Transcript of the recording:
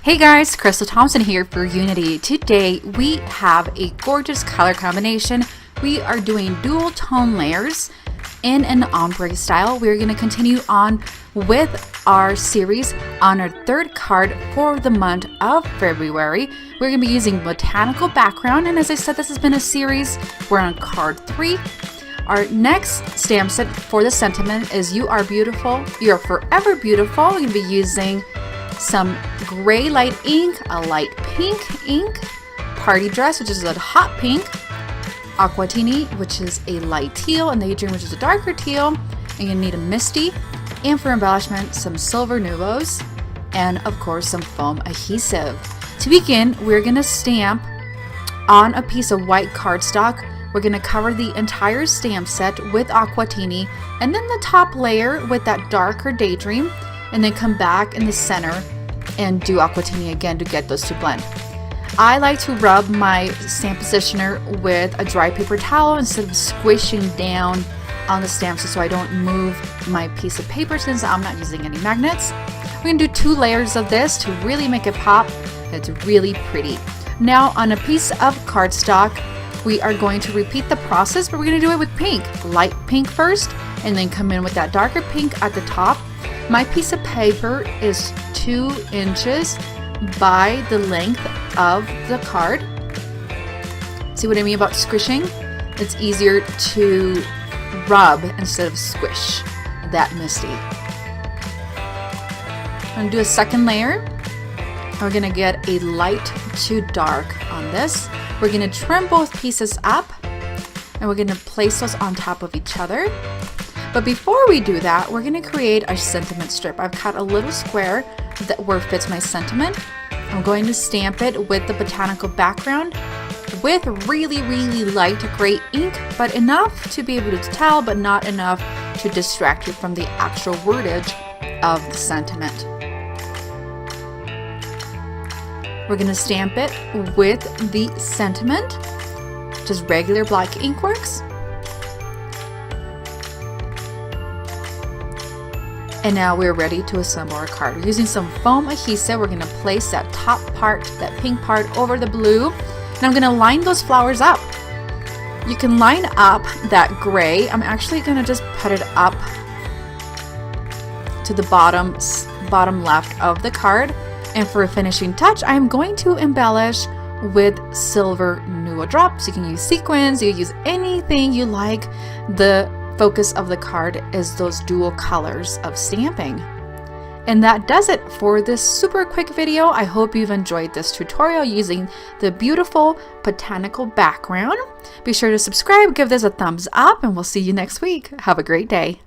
Hey guys, Crystal Thompson here for Unity. Today we have a gorgeous color combination. We are doing dual tone layers in an ombre style. We're going to continue on with our series on our third card for the month of February. We're going to be using Botanical Background, and as I said, this has been a series. We're on card 3. Our next stamp set for the sentiment is "You are beautiful, you're forever beautiful." We're going to be using some gray light ink, a light pink ink, Party Dress, which is a hot pink, Aquatini, which is a light teal, and Daydream, which is a darker teal. And you need a Misty, and for embellishment, some silver nuvo's, and of course some foam adhesive. To begin, we're going to stamp on a piece of white cardstock. We're going to cover the entire stamp set with Aquatini, and then the top layer with that darker Daydream, and then come back in the center and do Aquatini again to get those to blend. I like to rub my stamp positioner with a dry paper towel instead of squishing down on the stamps so I don't move my piece of paper, since I'm not using any magnets. We're going to do 2 layers of this to really make it pop. It's really pretty. Now on a piece of cardstock, we are going to repeat the process, but we're going to do it with pink. Light pink first, and then come in with that darker pink at the top. My piece of paper is 2 inches by the length of the card. See what I mean about squishing? It's easier to rub instead of squish that Misty. I'm going to do a second layer. We're going to get a light to dark on this. We're going to trim both pieces up, and we're going to place those on top of each other. But before we do that, we're going to create a sentiment strip. I've cut a little square where fits my sentiment. I'm going to stamp it with the Botanical Background with really light gray ink, but enough to be able to tell, but not enough to distract you from the actual wordage of the sentiment. We're going to stamp it with the sentiment, just regular black ink works. And now we're ready to assemble our card. We're using some foam adhesive. We're going to place that top part, that pink part, over the blue. And I'm going to line those flowers up. You can line up that gray. I'm actually going to just put it up to the bottom left of the card. And for a finishing touch, I'm going to embellish with silver nuvo drops. You can use sequins, you can use anything you like. The focus of the card is those dual colors of stamping. And that does it for this super quick video. I hope you've enjoyed this tutorial using the beautiful Botanical Background. Be sure to subscribe, give this a thumbs up, and we'll see you next week. Have a great day.